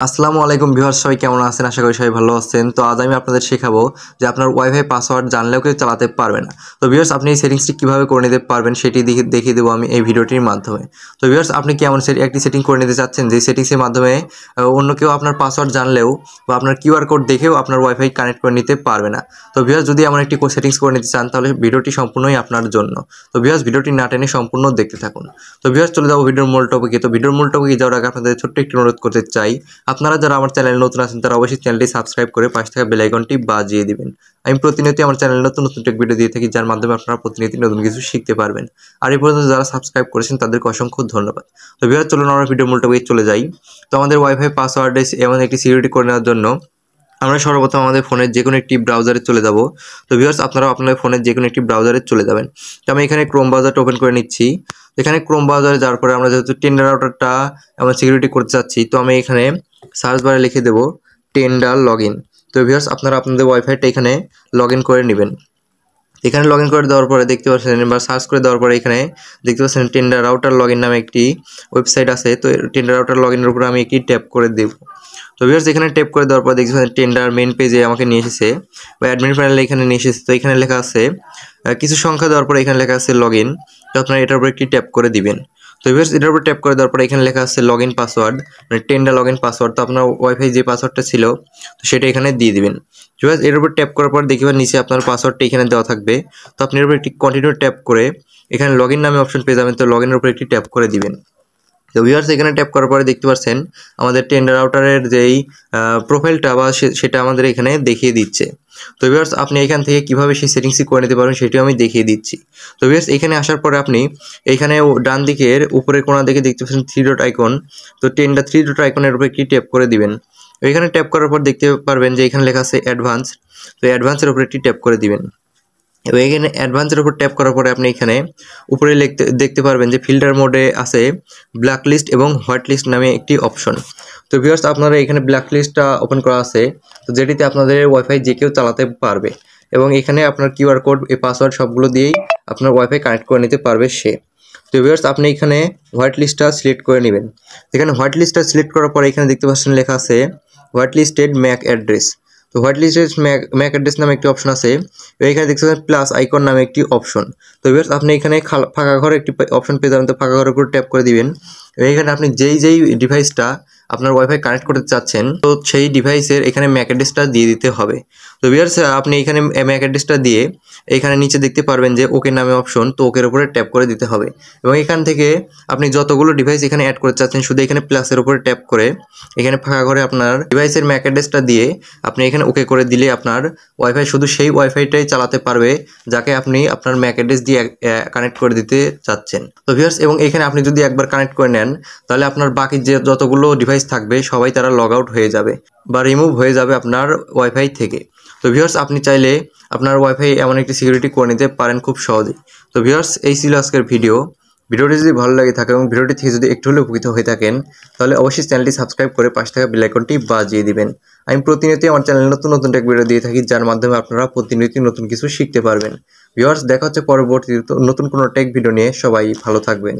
আসসালামু আলাইকুম ভিউয়ার্স, সবাই কেমন আছেন? আশা করি সবাই ভালো আছেন। তো আজ আমি আপনাদের শেখাবো যে আপনার ওয়াইফাই পাসওয়ার্ড জানলেও কেউ চালাতে পারবে না। তো ভিউয়ার্স, আপনি এই সেটিংসটি কীভাবে করে নিতে পারবেন সেটি দেখিয়ে দেবো আমি এই ভিডিওটির মাধ্যমে। তো ভিউয়ার্স, আপনি কি এমন একটি সেটিং করে নিতে চাচ্ছেন যে সেটিংসের মাধ্যমে অন্য কেউ আপনার পাসওয়ার্ড জানলেও বা আপনার কিউআর কোড দেখেও আপনার ওয়াইফাই কানেক্ট করে নিতে পারবে না? তো ভিউয়ার্স, যদি এমন একটি সেটিংস করে নিতে চান তাহলে ভিডিওটি সম্পূর্ণই আপনার জন্য। তো ভিউয়ার্স, ভিডিওটি না টেনে সম্পূর্ণ দেখতে থাকুন। তো ভিউয়ার্স, চলে যাবো ভিডিওর মূল টপিকে। তো ভিডিওর মূল টপিকে যাওয়ার আগে আপনাদের ছোট্ট একটি অনুরোধ করতে চাই, আপনারা যারা আমার চ্যানেলে নতুন আছেন তারা অবশ্যই চ্যানেলটি সাবস্ক্রাইব করে পাশে থাকা বেল আইকনটি বাজিয়ে দিবেন। আমি প্রতিনিয়ত আমার চ্যানেলে নতুন নতুন টেক ভিডিও দিয়ে থাকি, যার মাধ্যমে আপনারা প্রতিনিয়ত নতুন কিছু শিখতে পারবেন। আর এই পর্যন্ত যারা সাবস্ক্রাইব করেছেন তাদেরকে অসংখ্য ধন্যবাদ। তো ভিউয়ার্স, চলুন আমরা ভিডিও মূল টপিকে চলে যাই। তো আমাদের ওয়াইফাই পাসওয়ার্ডে এমন একটি সিকিউরিটি করে নেওয়ার জন্য আমরা সর্বপ্রথম আমাদের ফোনের যে কোনো একটি ব্রাউজারে চলে যাব। তো ভিউয়ার্স, আপনারাও আপনাদের ফোনের যে কোনো একটি ব্রাউজারে চলে যাবেন। তো আমি এখানে ক্রোম ব্রাউজারটা ওপেন করে নিচ্ছি। এখানে ক্রোম ব্রাউজারে যাওয়ার পরে আমরা যেহেতু টেন্ডার রাউটারটা আমরা সিকিউরিটি করতে চাচ্ছি, তো আমি এখানে সার্চ বারে লিখে দেবো টেন্ডার লগইন। তো ভিউয়ার্স, আপনারা আপনাদের ওয়াইফাইটা এখানে লগ ইন করে নেবেন। এখানে লগ ইন করে দেওয়ার পরে দেখতে পাচ্ছেন বা সার্চ করে দেওয়ার পরে এখানে দেখতে পাচ্ছেন টেন্ডার রাউটার লগ ইন নামে একটি ওয়েবসাইট আছে। তো টেন্ডার রাউটার লগ ইনের উপরে আমি একটি ট্যাপ করে দেব। তো ভিউয়ার্স, এখানে ট্যাপ করে দেওয়ার পর দেখতে পাচ্ছেন টেন্ডার মেইন পেজে আমাকে নিয়ে এসেছে বা অ্যাডমিন প্যানেলে এখানে নিয়ে এসেছে। তো এখানে লেখা আছে কিছু সংখ্যা দেওয়ার পরে এখানে লেখা আছে লগ ইন। তো আপনারা এটার উপর একটি ট্যাপ করে দিবেন। তো ভিউয়ার্স, এটার উপর ট্যাপ করে দেওয়ার পরে এখানে লেখা আছে লগ ইন পাসওয়ার্ড, মানে টেন্ডার লগ ইন পাসওয়ার্ড। তো আপনার ওয়াইফাই যে পাসওয়ার্ডটা ছিল তো সেটা এখানে দিয়ে দিবেন। ভিউয়ার্স, এর উপর ট্যাপ করার পর দেখবেন নিচে আপনার পাসওয়ার্ডটা এখানে দেওয়া থাকবে। তো আপনি এর উপর একটি কন্টিনিউ ট্যাপ করে এখানে লগ ইন নামে অপশন পেয়ে যাবেন। তো লগ ইনের উপর একটি ট্যাপ করে দিবেন। তো ভিউয়ার্স, এখানে ট্যাপ করার পরে দেখতে পাচ্ছেন আমাদের টেন্ডার রাউটারের যেই প্রোফাইলটা বা সেটা আমাদের এখানে দেখিয়ে দিচ্ছে। তো ভিউয়ার্স, আপনি এখান থেকে কিভাবে সেই সেটিংসই করে নিতে পারবেন সেটিও আমি দেখিয়ে দিচ্ছি। তো ভিউয়ার্স, এখানে আসার পরে আপনি এখানে ডান দিকের উপরের কোণা দিকে দেখতে পাচ্ছেন 3 ডট আইকন। তো টেন্ডার 3 ডট আইকনের উপর একটি ট্যাপ করে দিবেন। এখানে ট্যাপ করার পর দেখতে পারবেন যে এখানে লেখা আছে অ্যাডভান্স। তো অ্যাডভান্সের উপর একটি ট্যাপ করে দিবেন। এবং এখানে অ্যাডভান্সের উপর ট্যাপ করার পরে আপনি এখানে উপরে দেখতে পারবেন যে ফিল্টার মোডে আছে ব্ল্যাক লিস্ট এবং হোয়াইট লিস্ট নামে একটি অপশন। তো ভিউয়ার্স, আপনারা এখানে ব্ল্যাক লিস্টটা ওপেন করা আছে, তো যেটিতে আপনাদের ওয়াইফাই যে কেউ চালাতে পারবে এবং এখানে আপনার কিউআর কোড এই পাসওয়ার্ড সবগুলো দিয়েই আপনার ওয়াইফাই কানেক্ট করে নিতে পারবে সে। তো ভিউয়ার্স, আপনি এখানে হোয়াইট লিস্টটা সিলেক্ট করে নেবেন। এখানে হোয়াইট লিস্টটা সিলেক্ট করার পরে এখানে দেখতে পাচ্ছেন লেখা আছে হোয়াইট লিস্টেড ম্যাক অ্যাড্রেস। তো হোয়াইট লিস্টেড ম্যাক অ্যাড্রেস নামে একটি অপশন আছে। এখানে দেখতে পাচ্ছেন প্লাস আইকন নামে একটি অপশন। তো ভিউয়ার্স, আপনি এখানে ফাঁকা ঘরে একটি অপশন পেয়ে যাবেন। তো ফাঁকা ঘরের উপর ট্যাপ করে দিবেন। এখানে আপনি যেই ডিভাইসটা আপনার ওয়াইফাই কানেক্ট করতে চাচ্ছেন তো সেই ডিভাইসের এখানে ম্যাক অ্যাড্রেসটা দিয়ে দিতে হবে। তো ভিউয়ার্স, আপনি এখানে ম্যাক অ্যাড্রেসটা দিয়ে এখানে নিচে দেখতে পারবেন যে ওকে নামে অপশন, তো ওকের উপরে ট্যাপ করে দিতে হবে। এবং এখান থেকে আপনি যতগুলো ডিভাইস এখানে অ্যাড করতে চাচ্ছেন শুধু এখানে প্লাসের উপরে ট্যাপ করে এখানে ফাঁকা ঘরে আপনার ডিভাইসের ম্যাক অ্যাড্রেসটা দিয়ে আপনি এখানে ওকে করে দিলে আপনার ওয়াইফাই শুধু সেই ওয়াইফাইটাই চালাতে পারবে যাকে আপনি আপনার ম্যাক অ্যাড্রেস দিয়ে কানেক্ট করে দিতে চাচ্ছেন। তো ভিউয়ার্স, এবং এখানে আপনি যদি একবার কানেক্ট করে নেন তাহলে আপনার বাকি যে যতগুলো ডিভাইস থাকবে সবাই তারা লগ আউট হয়ে যাবে বা রিমুভ হয়ে যাবে আপনার ওয়াইফাই থেকে। তো ভিউয়ার্স, আপনি চাইলে আপনার ওয়াইফাই এমন একটি সিকিউরিটি করে নিতে পারেন খুব সহজেই। তো ভিউয়ার্স, এই ছিল আজকের ভিডিওটি যদি ভালো লাগে থাকে এবং ভিডিওটি থেকে যদি একটু হলেও উপকৃত হয়ে থাকেন তাহলে অবশ্যই চ্যানেলটি সাবস্ক্রাইব করে পাশে থাকা বেল আইকনটি বাজিয়ে দিবেন। আমি প্রতিনিয়তই আমার চ্যানেলে নতুন নতুন টেক ভিডিও দিয়ে থাকি, যার মাধ্যমে আপনারা প্রতিনিয়ত নতুন কিছু শিখতে পারবেন। ভিউয়ার্স, দেখা হচ্ছে পরবর্তী নতুন কোনো টেক ভিডিও নিয়ে। সবাই ভালো থাকবেন।